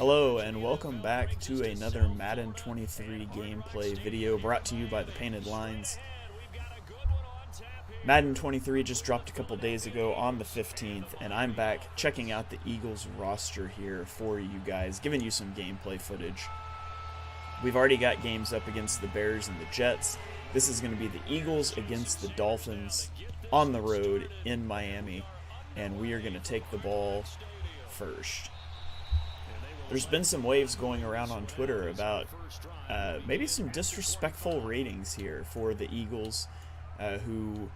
Hello and welcome back to another Madden 23 gameplay video brought to you by the Painted Lines. Madden 23 just dropped a couple days ago on the 15th, and I'm back checking out the Eagles roster here for you guys, giving you some gameplay footage. We've already got games up against the Bears and the Jets. This is going to be the Eagles against the Dolphins on the road in Miami, and we are going to take the ball first. There's been some waves going around on Twitter about maybe some disrespectful ratings here for the Eagles, who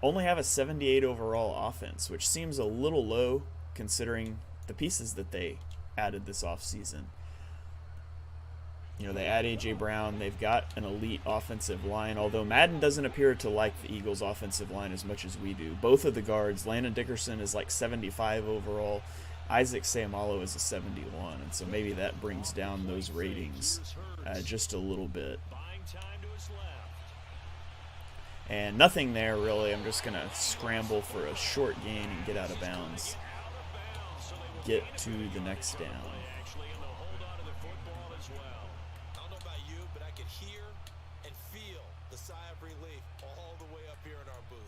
only have a 78 overall offense, which seems a little low considering the pieces that they added this offseason. You know, they add A.J. Brown, they've got an elite offensive line, although Madden doesn't appear to like the Eagles' offensive line as much as we do. Both of the guards, Landon Dickerson is like 75 overall, Isaac Seumalo is a 71, and so maybe that brings down those ratings just a little bit. And nothing there, really. I'm just going to scramble for a short gain and get out of bounds. Get to the next down.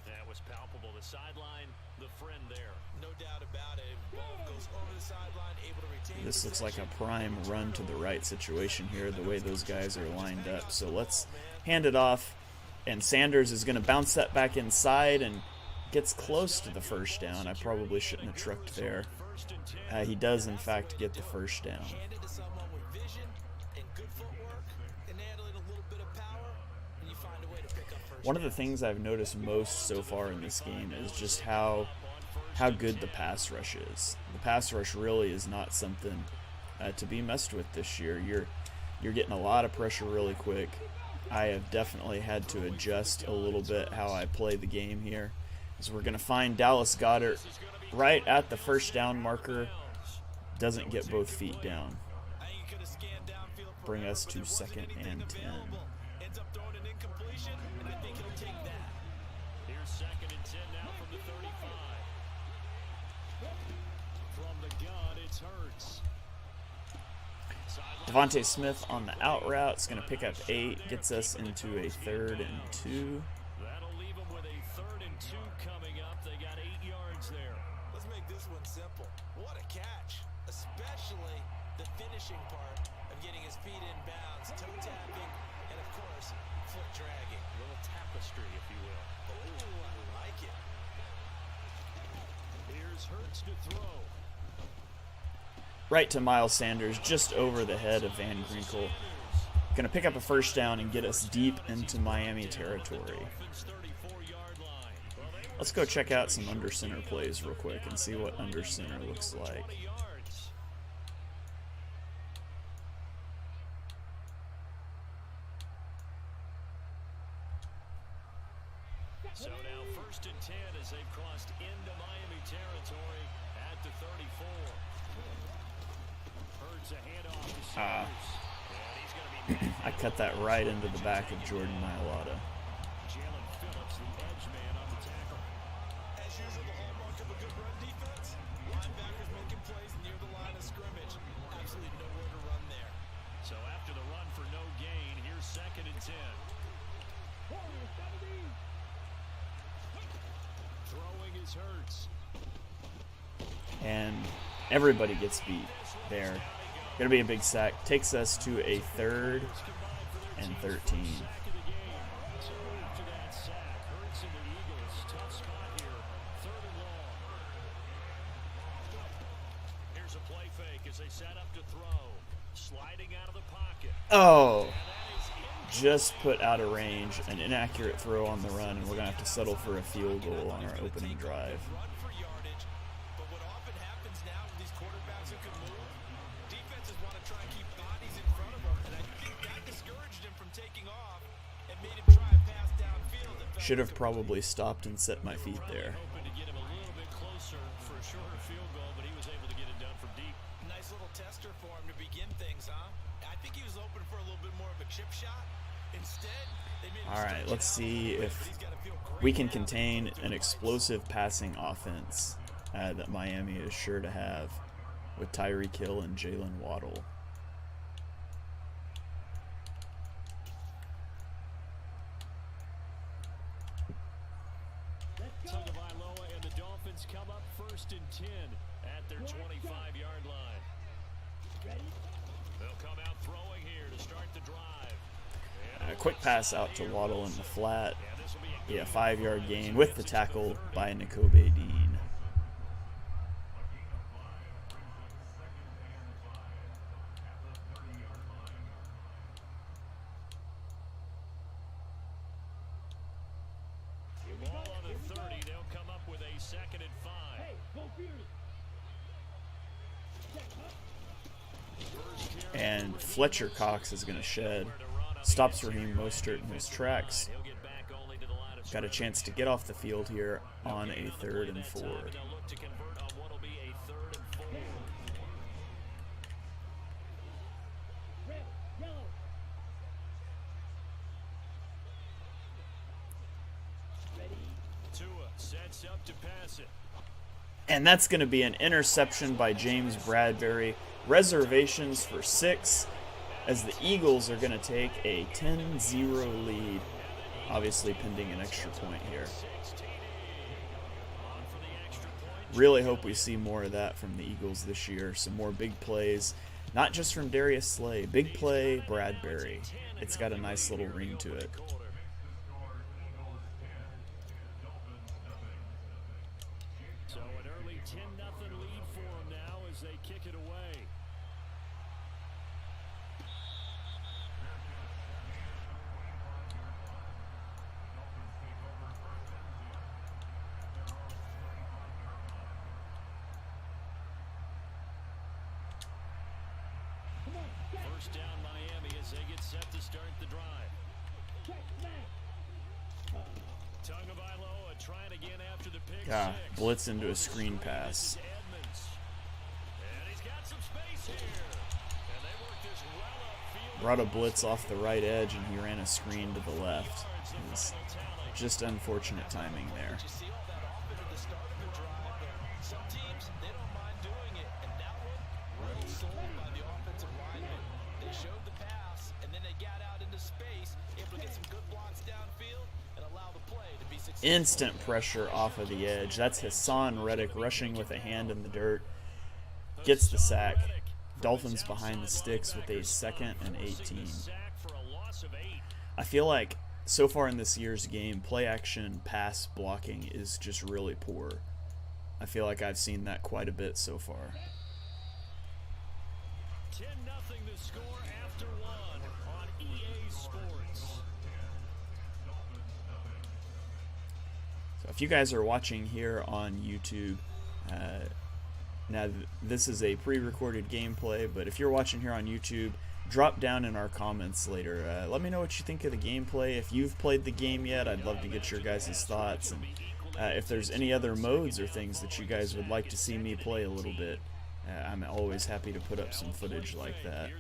That was palpable. The sideline, the friend there. No doubt about it. Ball goes over the sideline, able to retain. This looks like a prime run to the right situation here, the way those guys are lined up. So let's hand it off, and Sanders is going to bounce that back inside and gets close to the first down. I probably shouldn't have trucked there. He does, in fact, get the first down. One of the things I've noticed most so far in this game is just how good the pass rush is. The pass rush really is not something to be messed with this year. You're getting a lot of pressure really quick. I have definitely had to adjust a little bit how I play the game here. So we're going to find Dallas Goedert right at the first down marker. Doesn't get both feet down. Bring us to 2nd and 10. Here's 2nd and 10 now from the 35. From the gun, it's Hurts. Devontae Smith on the out route is going to pick up 8, gets us into a 3rd and 2. That'll leave them with a 3rd and 2 coming up. They got 8 yards there. Let's make this one simple. What a catch, especially the finishing part of getting his feet in bounds, toe tapping, and of course, foot dragging. A little tapestry, if you will. Oh, I like it. Here's Hurts to throw. Right to Miles Sanders, just over the head of Van Ginkel. Going to pick up a first down and get us deep into Miami territory. Let's go check out some under center plays real quick and see what under center looks like. So now 1st and 10 as they've crossed into Miami territory at the 34. Hurts a handoff to Sanders. And he's going to be I cut that right into the back of Jordan Mailata. Jalen Phillips, the edge man on the tackle. As usual, the hallmark of a good run defense. Linebackers making plays near the line of scrimmage. Absolutely nowhere to run there. So after the run for no gain, here's 2nd and 10. Throwing is Hurts. And everybody gets beat there. Going to be a big sack. Takes us to a 3rd and 13. So after that sack, Hurts and the Eagles, tough spot here. 3rd and long. Here's a play fake as they set up to throw. Sliding out of the pocket. Oh, just put out of range. An inaccurate throw on the run, and we're going to have to settle for a field goal on our opening drive. Run for yardage, but what often happens now with these quarterbacks who can move, defenses want to try and keep bodies in front of them, and I think that discouraged him from taking off and made him try a pass downfield. Should have probably stopped and set my feet there. Hoping to get him a little bit closer for a shorter field goal, but he was able to get it done from deep. Nice little tester for him to begin things, huh? I think he was open for a little bit more of a chip shot. Instead, they made him All right, let's see if we can contain an explosive passing offense that Miami is sure to have. with Tyreek Hill and Jalen Waddle. And the Dolphins come up 1st and 10 at their 25-yard line. They'll come out throwing here to start the drive. A quick pass out to Waddle in the flat. Yeah, 5-yard gain with the tackle by Nakobe Dean. Ball on the 30, they'll come up with a 2nd and 5. And Fletcher Cox is going to shed. Stops Raheem Mostert in his tracks. Got a chance to get off the field here on a 3rd and 4. Sets up to pass it. And that's going to be an interception by James Bradberry. Reservations for 6 as the Eagles are going to take a 10-0 lead. Obviously pending an extra point here. Really hope we see more of that from the Eagles this year. Some more big plays. Not just from Darius Slay. Big play, Bradberry. It's got a nice little ring to it. So an early 10-0 lead for them now as they kick it away. First down Miami as they get set to start the drive. Tagovailoa trying again after the pick six. Blitz into a screen pass. And he's got some space here. And they work this well upfield. Brought a blitz off the right edge and he ran a screen to the left. It was just unfortunate timing there. You see all that often at the start of the drive. Some teams, they don't mind doing it. And that one, well sold by the offensive lineman. They showed the pass, and then they got out into space, able to get some good blocks downfield and allow the play to be successful. Instant pressure off of the edge. That's Hassan Reddick rushing with a hand in the dirt. Gets the sack. Dolphins behind the sticks with a 2nd and 18. I feel like so far in this year's game, play action pass blocking is just really poor. I feel like I've seen that quite a bit so far. 10-0 the score after 1 on EA Sports. So if you guys are watching here on YouTube, now this is a pre-recorded gameplay, but if you're watching here on YouTube, drop down in our comments later. Let me know what you think of the gameplay. If you've played the game yet, I'd love to get your guys' thoughts. And if there's any other modes or things that you guys would like to see me play a little bit, I'm always happy to put up some footage like that.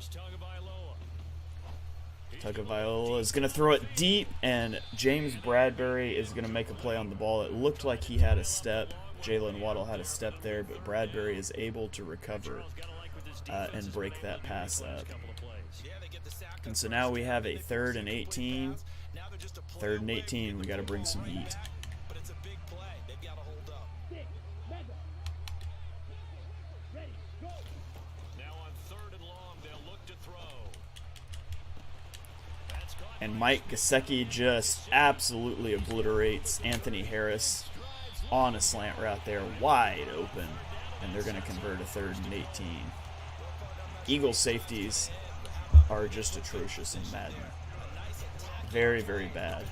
Tagovailoa is going to throw it deep, and James Bradberry is going to make a play on the ball. It looked like he had a step. Jalen Waddle had a step there, but Bradberry is able to recover and break that pass up. And so now we have a 3rd and 18. 3rd and 18, we got to bring some heat. But it's a big play. They've got to hold up. Now on 3rd and long, they'll look to throw. And Mike Gesicki just absolutely obliterates Anthony Harris on a slant route there, wide open. And they're going to convert a 3rd and 18. Eagles safeties are just atrocious in Madden. Very, very bad.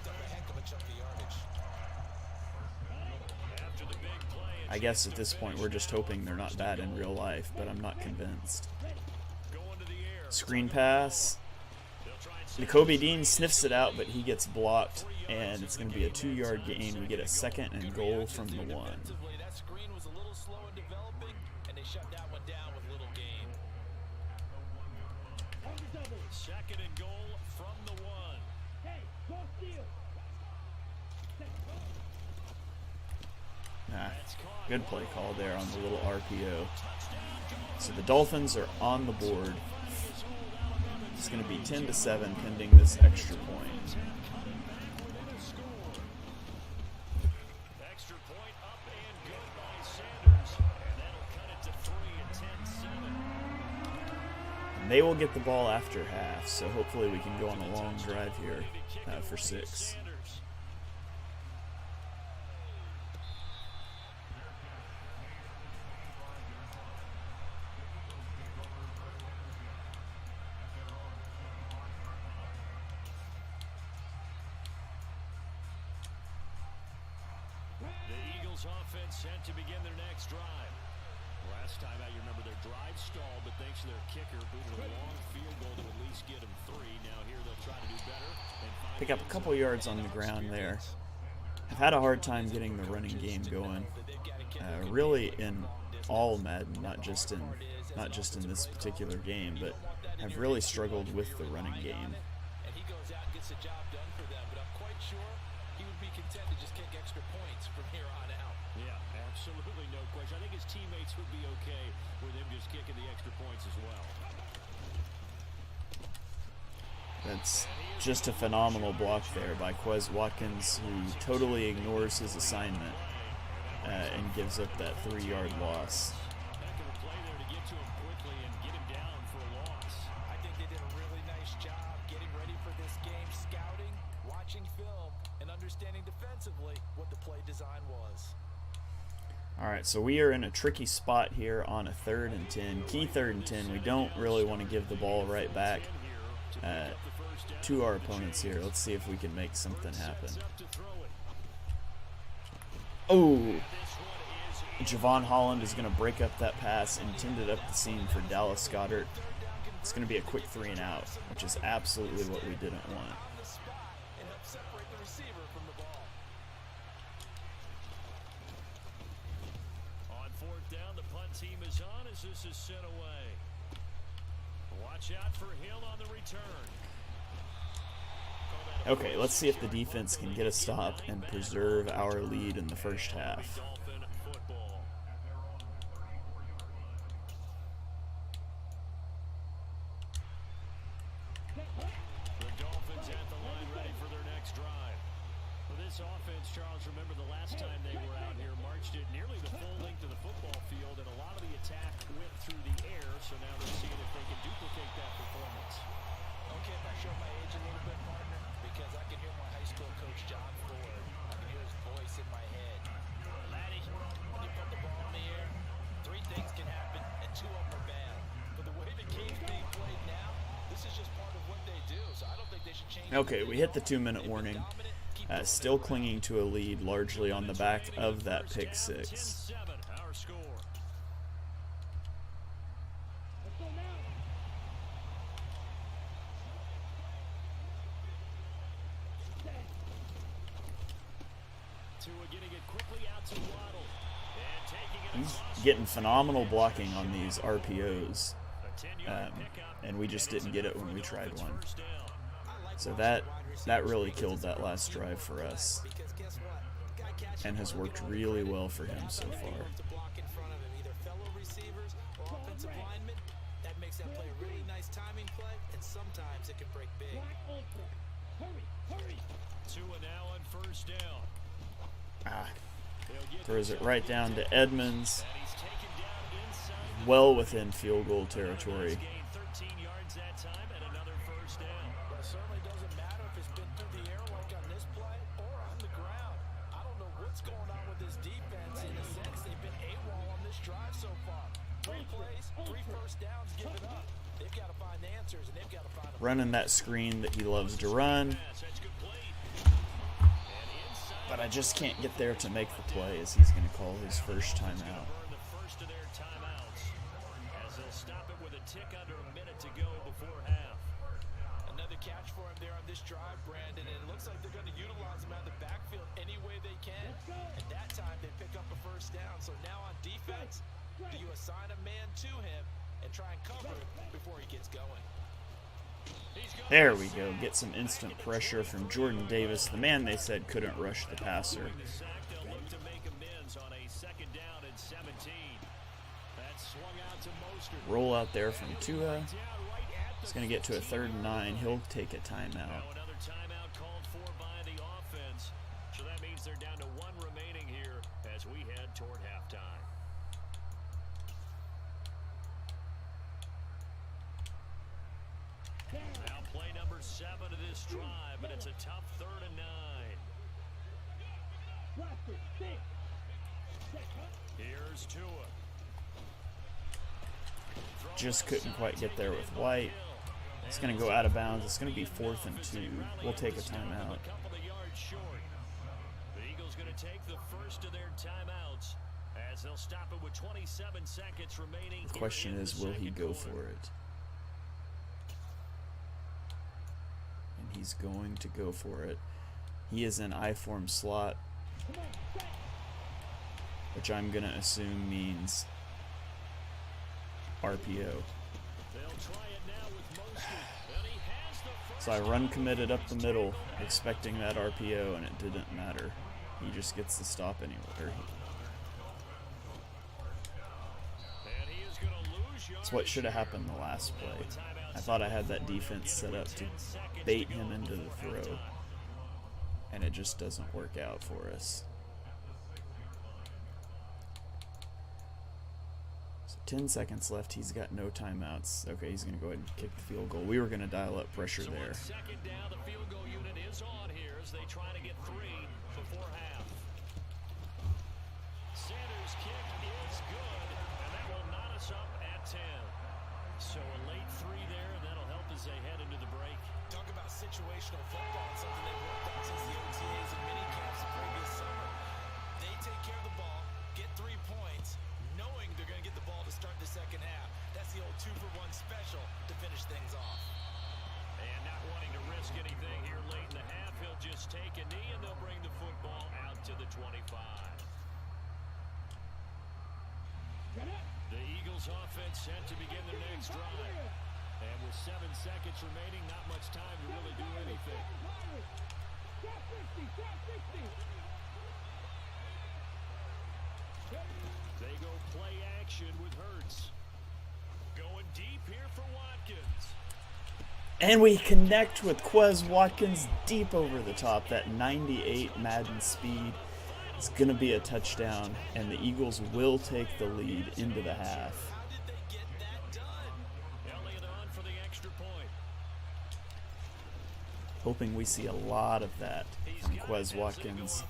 I guess at this point we're just hoping they're not bad in real life, but I'm not convinced. Screen pass. Nakobe Dean sniffs it out, but he gets blocked, and it's going to be a 2-yard gain. We get a 2nd and goal from the 1. That screen was a little slow in developing, and they shut that one down with little gain. 2nd and goal from the 1. Good play call there on the little RPO. So the Dolphins are on the board. It's going to be 10-7 pending this extra point. Extra point up and good by Sanders. And that'll cut it to 3 at 10-7. And they will get the ball after half, so hopefully we can go on a long drive here for 6. Offense set to begin their next drive. Last time out, you remember their drive stalled, but thanks to their kicker, booted a long field goal to at least get them 3. Now here they'll try to do better. Pick up a couple yards on the ground there. I've had a hard time getting the running game going. Really in all Madden, not just in this particular game, but I've really struggled with the running game. And he goes out and gets the job done for them, but I'm quite sure he would be content to just kick extra points from here on out. Yeah, absolutely no question. I think his teammates would be okay with him just kicking the extra points as well. That's just a phenomenal block there by Quez Watkins, who totally ignores his assignment and gives up that 3-yard loss. Heck of a play there to get to him quickly and get him down for a loss. I think they did a really nice job getting ready for this game, scouting, watching film, and understanding defensively what the play design was. All right, so we are in a tricky spot here on a 3rd and 10. Key 3rd and 10. We don't really want to give the ball right back to our opponents here. Let's see if we can make something happen. Oh! Javon Holland is going to break up that pass intended up the seam for Dallas Goedert. It's going to be a quick 3 and out, which is absolutely what we didn't want. Team is on as this is sent away. Watch out for Hill on the return. Okay, let's see if the defense can get a stop and preserve our lead in the first half. The Dolphins at the line ready for their next drive. For this offense, Charles, remember the last time they were out here, marched it nearly the full length of the football field, and a lot of the attack went through the air, so now they're seeing if they can duplicate that performance. Okay, if I show my age a little bit, partner, because I can hear my high school coach, John Ford. I can hear his voice in my head. Laddie, when you put the ball in the air, 3 things can happen, and 2 of them are bad. But the way the game's being played now, this is just part of what they do, so I don't think they should change. Okay, we hit the 2-minute warning. Still clinging to a lead, largely on the back of that pick 6. He's getting phenomenal blocking on these RPOs, and we just didn't get it when we tried one. So that really killed that last drive for us and has worked really well for him so far. That makes that play a really nice timing play, and sometimes it can break big. 2 and now on first down. Throws it right down to Edmonds. Well within field goal territory. Running that screen that he loves to run. But I just can't get there to make the play as he's going to call his first timeout. Another catch for him there on this drive, Brandon, and it looks like they're going to utilize him out of the backfield any way they can. And that time they pick up a first down. So now on defense, do you assign a man to him and try and cover him before he gets going? There we go. Get some instant pressure from Jordan Davis, the man they said couldn't rush the passer. Roll out there from Tua. It's going to get to a 3rd and 9. He'll take a timeout. Another timeout called for by the offense. So that means they're down to 1 remaining here as we head toward halftime. Now play number 7 of this drive, and it's a tough 3rd and 9. Here's Tua. Just couldn't quite get there with White. It's going to go out of bounds. It's going to be 4th and 2. We'll take a timeout. The Eagles going to take the first of their timeouts as they'll stop it with 27 seconds remaining. The question is, will he go for it? And he's going to go for it. He is in I-form slot, which I'm going to assume means RPO. So I run committed up the middle, expecting that RPO, and it didn't matter. He just gets the stop anywhere. It's what should have happened the last play. I thought I had that defense set up to bait him into the throw, and it just doesn't work out for us. 10 seconds left. He's got no timeouts. Okay, he's going to go ahead and kick the field goal. We were going to dial up pressure there. Second down, the field goal unit is on here as they try to get 3 before half. Sanders' kick is good, and that will knot us up at 10. So a late 3 there, and that'll help as they head into the break. Talk about situational football, something they've worked on since the OTAs and mini camps the previous summer. They take care of the ball, get 3 points, knowing they're going to get the ball to start the second half. That's the old 2-for-1 special to finish things off. And not wanting to risk anything here late in the half, he'll just take a knee and they'll bring the football out to the 25. The Eagles offense set to begin their next drive. And with 7 seconds remaining, not much time to really do anything. They go play action with Hurts. Going deep here for Watkins. And we connect with Quez Watkins deep over the top. That 98 Madden speed is going to be a touchdown, and the Eagles will take the lead into the half. How did they get that done? Elliott on for the extra point. Hoping we see a lot of that from Quez Watkins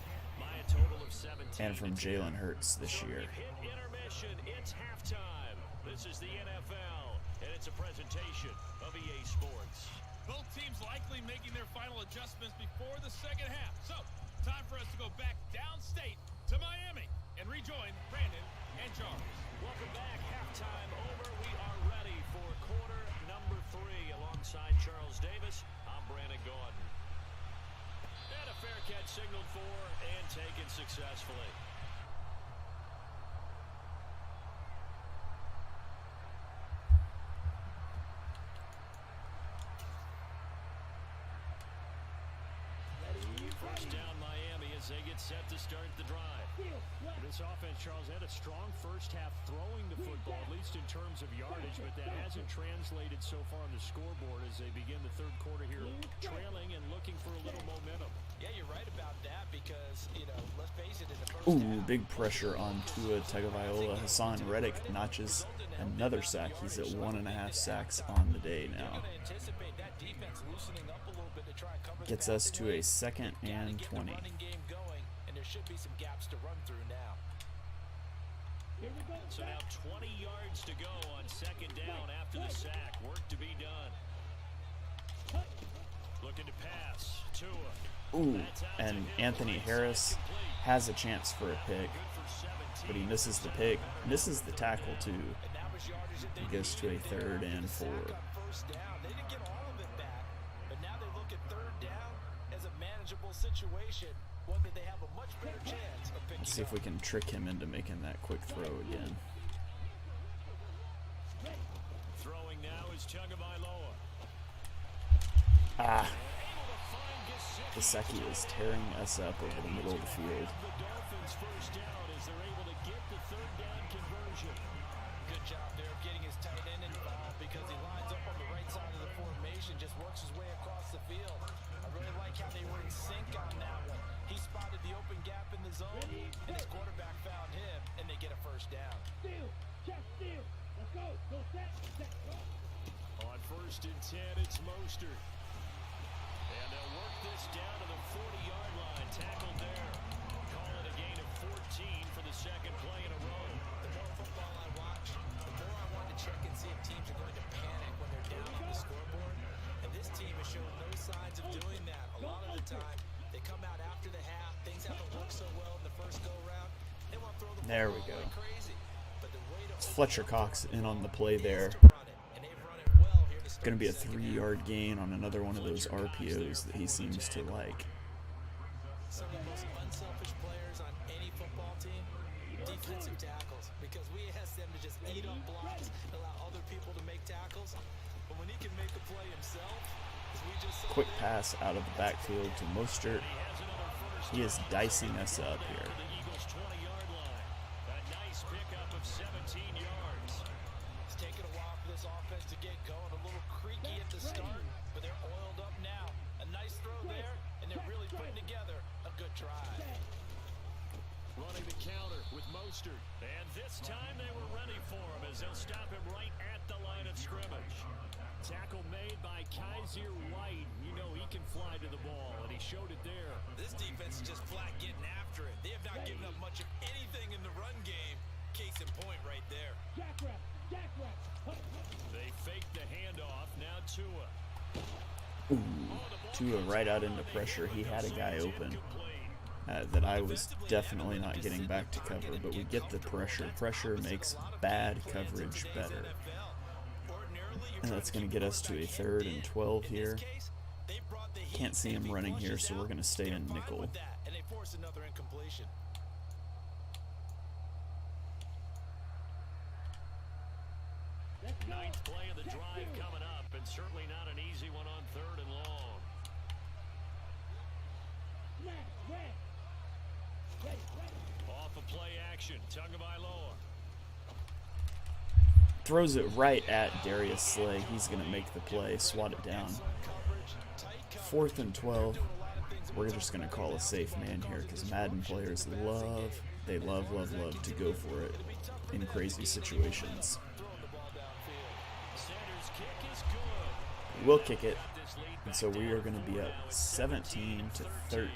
and from Jalen Hurts this year. Intermission, it's halftime. This is the NFL, and it's a presentation of EA Sports. Both teams likely making their final adjustments before the second half. So, time for us to go back downstate to Miami and rejoin Brandon and Charles. Welcome back. Halftime over. We are ready for quarter number 3 alongside Charles Davis. I'm Brandon Gordon. And a fair catch signaled for and taken successfully. First down Miami as they get set to start the drive. This offense, Charles, had a strong first half throwing the football, at least in terms of yardage, but that hasn't translated so far on the scoreboard as they begin the third quarter here, trailing and looking for a little momentum. Yeah, you're right about that because, let's face it, in the first Ooh, big pressure on Tua Tagovailoa. Hassan Reddick notches another sack. He's at 1.5 sacks on the day now. Gets us to a 2nd and 20. And there should be some gaps to run through now. So now 20 yards to go on second down after the sack. Work to be done. Looking to pass. Tua. Ooh, and Anthony Harris has a chance for a pick, but he misses the pick, misses the tackle too. He goes to a 3rd and 4. They didn't get all of it back, but now they look at 3rd down as a manageable situation, one that they have a much better chance of picking. Let's see if we can trick him into making that quick throw again. Throwing now is Tagovailoa. Ah. Gesicki is tearing us up over the middle of the field. The Dolphins first down as they're able to get the 3rd down conversion. Good job there of getting his tight end involved because he lines up on the right side of the formation, just works his way across the field. I really like how they were in sync on that one. He spotted the open gap in the zone, and his quarterback found him, and they get a first down. Steal, check steal. Let's go. Go set, go. On 1st and 10, it's Mostert. And they'll work this down to the 40-yard line. Tackled there. Call it a gain of 14 for the second play in a row. The more football I watch, the more I want to check and see if teams are going to panic when they're down on the scoreboard. And this team has shown no signs of doing that. A lot of the time, they come out after the half. Things haven't worked so well in the first go-round. They want to throw the There we football go. like crazy. But the way to It's Fletcher Cox in on the play there. run it, and they've run it well here to start Going to be a the second half. 3-yard gain on another one of those RPOs that he seems to like. Some of the most unselfish players on any football team, defensive tackles, because we ask them to just eat up blocks and allow other people to make tackles. But when he can make a play himself, as we just saw Quick there, pass out of the backfield to Mostert. He is dicing us up here. The Eagles' 20-yard line. A nice pickup of 17 yards. it's taken a while for this offense to get going. A little creaky at the start, but they're oiled up now. A nice throw there, and they're really putting together a good drive. Running the counter with Mostert. And this time they were ready for him as they'll stop him right at the line of scrimmage. Tackle made by Kaiser White. You know he can fly to the ball, and he showed it there. This defense is just flat getting after it. They have not given up much of anything in the run game. Case in point right there. Jackrabbit, jackrabbit. They faked the handoff. Now Tua. Ooh, Tua right out into pressure. He had a guy open that I was definitely not getting back to cover, but we get the pressure. Pressure makes bad coverage better. And that's going to get us to a 3rd and 12 here. Can't see him running here, so we're going to stay in nickel. And they force another incompletion. Ninth play of the drive coming up, and certainly not an easy one on 3rd and long. Off of play action, Tagovailoa. Throws it right at Darius Slay. He's going to make the play, swat it down. 4th and 12. We're just going to call a safe man here because Madden players love to go for it in crazy situations. Sanders' kick is good. We'll kick it, and so we are going to be up 17 to 13,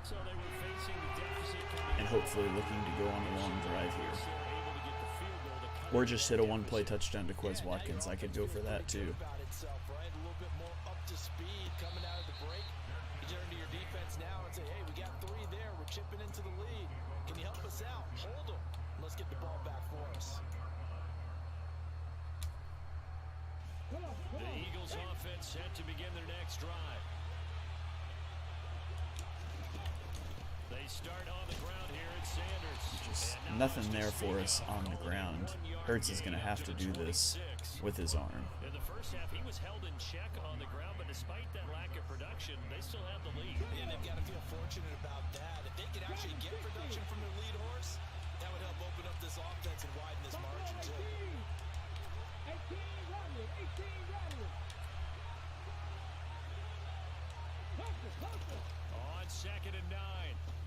So they were facing the deficit coming and hopefully looking to go on a long drive here. able to get the field goal to Or just hit a one-play touchdown to Quez Watkins. I could go for that too. About itself, right? A little bit more up to speed coming out of the break. You turn to your defense now and say, hey, we got 3 there. We're chipping into the lead. Can you help us out? Hold them. Let's get the ball back for us. The Eagles offense set to begin their next drive. They start on the ground here at Sanders. Just nothing there for us on the ground. Hurts is going to have to do this with his arm. In the first half, he was held in check on the ground, but despite that lack of production, they still have the lead. And they've got to feel fortunate about that. If they could actually get production from their lead horse, that would help open up this offense and widen this margin too. 18 Rodwood, 18 Rodwood. On 2nd and 9,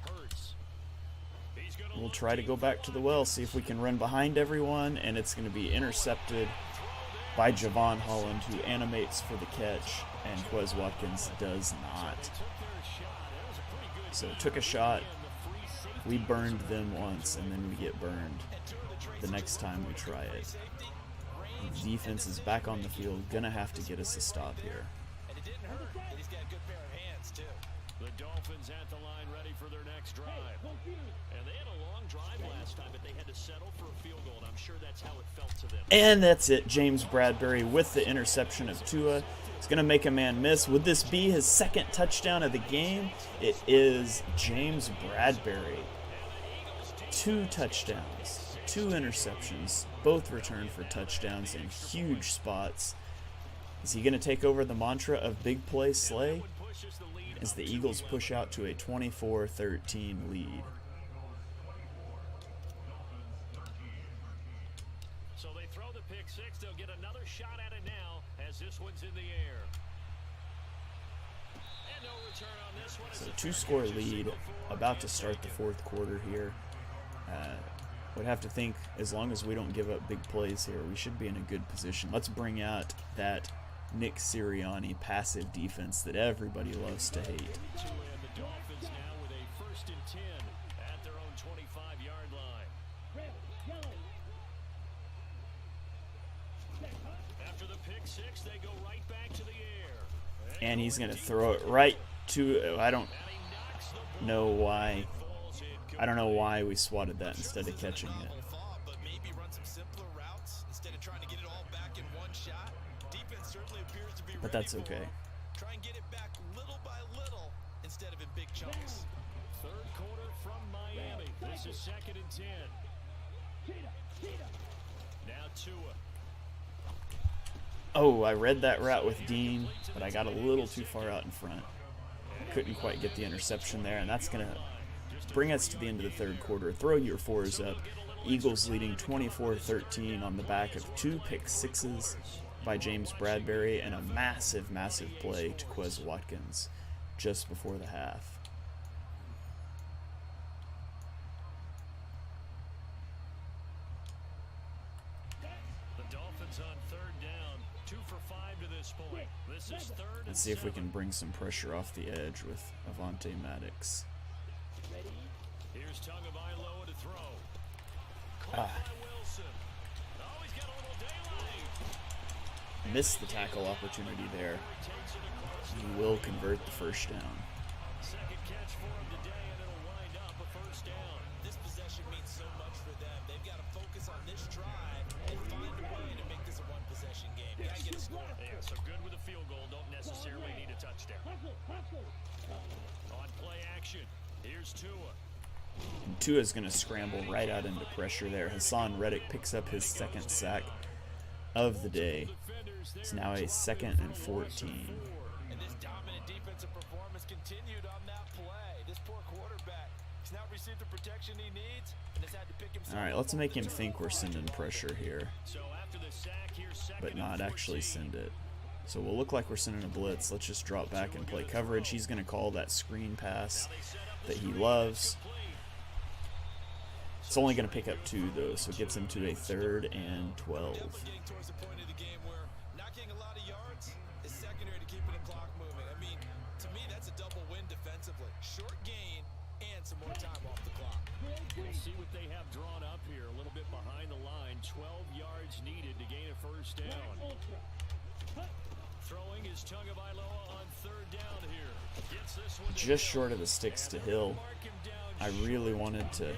Hurts. He's gonna We'll look try to go back to the well, see if we can run behind everyone, and it's going to be intercepted by Javon Holland, who animates for the catch, and Quez Watkins does not. So took a shot. We burned them once, and then we get burned the next time we try it. The defense is back on the field, going to have to get us a stop here. And it didn't hurt, but he's got a good pair of hands too. The Dolphins at the line ready for their next drive. And they had a long drive last time, but they had to settle for a field goal, and I'm sure that's how it felt to them. And that's it. James Bradberry with the interception of Tua. He's going to make a man miss. Would this be his 2nd touchdown of the game? It is James Bradberry. 2 touchdowns, 2 interceptions, both returned for touchdowns in huge spots. Is he going to take over the mantra of big play Slay as the Eagles push out to a 24-13 lead? shot at it now as this one's in the air. And no return on this one. So 2-score lead, about to start the fourth quarter here. Would have to think, as long as we don't give up big plays here, we should be in a good position. Let's bring out that Nick Sirianni passive defense that everybody loves to hate. And the Dolphins now with a 1st and 10 at their own 25-yard line. Red, yellow. After the pick six, they go right back to the air. And he's going to throw it right to, I don't know why. I don't know why we swatted that instead of catching it. But maybe run some simpler routes instead of trying to get it all back in one shot. Defense certainly appears to be But that's okay. Try and get it back little by little instead of in big chunks. Third quarter from Miami. This is 2nd and 10. Now Tua. Oh, I read that route with Dean, but I got a little too far out in front. Couldn't quite get the interception there, and that's going to bring us to the end of the third quarter. Throw your fours up. Eagles leading 24-13 on the back of 2 pick sixes by James Bradberry and a massive, massive play to Quez Watkins just before the half. The Dolphins on 3rd down. 2 for 5 to this point. This is 3rd and Let's see if we 7. can bring some pressure off the edge with Avonte Maddox. Here's Tagovailoa to throw. Caught by Wilson. Oh, he's got a little daylight. Missed the tackle opportunity there. Takes it across. He will convert the first down. Second catch for him today, and it'll wind up a 1st down. This possession means so much for them. They've got to focus on this drive and find a way to make this a one-possession game. Got to get a score. Yeah, so good with a field goal. Don't necessarily need a touchdown. On play action, here's Tua. And Tua's going to scramble right out into pressure there. Hassan Reddick picks up his 2nd sack of the day. It's now a 2nd and 14. And this dominant defensive performance continued on that play. This poor quarterback has not received the protection he needs and has had to pick himself All right, let's make him think we're sending pressure here, So after the sack, here's 2nd but not and 14. actually send it. So we'll look like we're sending a blitz. Let's just drop back and play coverage. He's going to call that screen pass that he loves. It's only going to pick up 2, though, so it gets him to a 3rd and 12. getting towards the point of the game where not getting a lot of yards is secondary to keeping the clock moving. I mean, to me, that's a double win defensively. Short gain and some more time off the clock. We'll see what they have drawn up here. A little bit behind the line. 12 yards needed to gain a 1st down. Throwing is Tagovailoa on 3rd down here. Gets this one Just short of the sticks to Hill. I really wanted to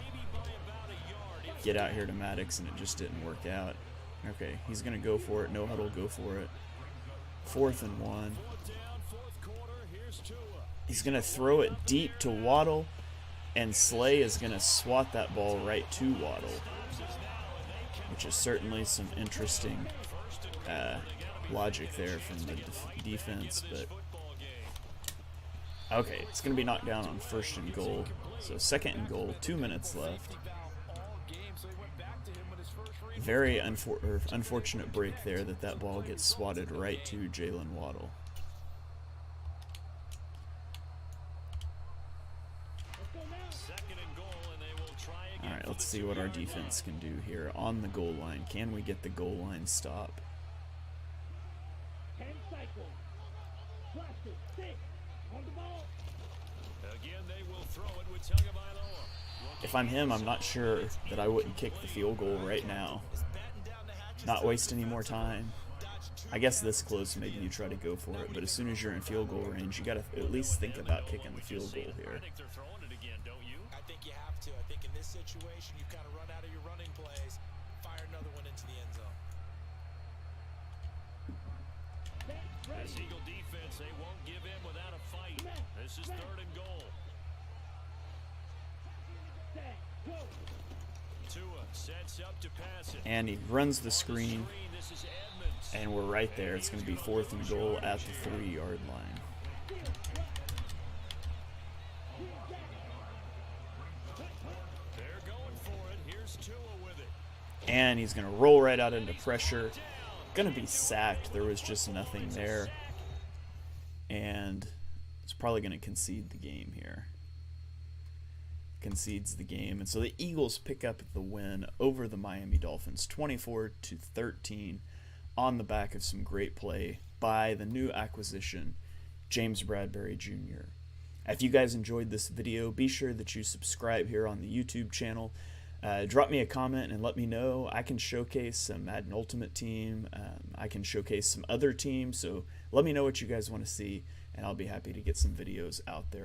get out here to Maddox, and it just didn't work out. Okay, he's going to go for it. No huddle, go for it. 4th and 1. 4th down, 4th quarter. Here's Tua. He's going to throw it deep to Waddle, and Slay is going to swat that ball right to Waddle, which is certainly some interesting logic there from the defense. But okay, it's going to be knocked down on 1st and goal. So 2nd and goal, 2 minutes left. Very unfortunate break there that ball gets swatted right to Jalen Waddle. All right, let's see what our defense can do here on the goal line. Can we get the goal line stop? 10 cycles. Plastic, stick, on the ball. Again, they will throw it with Tagovailoa. If I'm him, I'm not sure that I wouldn't kick the field goal right now. Not waste any more time. I guess this close, maybe you try to go for it, but as soon as you're in field goal range, you got to at least think about kicking the field goal here. I think they're throwing it again, don't you? I think you have to. I think in this situation, you kind of run out of your running plays, fire another one into the end zone. This Eagle defense, they won't give in without a fight. This is 3rd and goal. Tua sets up to pass it. And he runs the screen, This is Edmonds. and we're right there. It's going to be 4th and goal at the 3-yard line. They're going for it. Here's Tua with it. And he's going to roll right out into pressure. going to be sacked. There was just nothing there. And it's probably going to concede the game here. Concedes the game. And so the Eagles pick up the win over the Miami Dolphins, 24-13, on the back of some great play by the new acquisition, James Bradberry Jr. If you guys enjoyed this video, be sure that you subscribe here on the YouTube channel. Drop me a comment and let me know. I can showcase some Madden Ultimate Team. I can showcase some other teams. So let me know what you guys want to see, and I'll be happy to get some videos out there.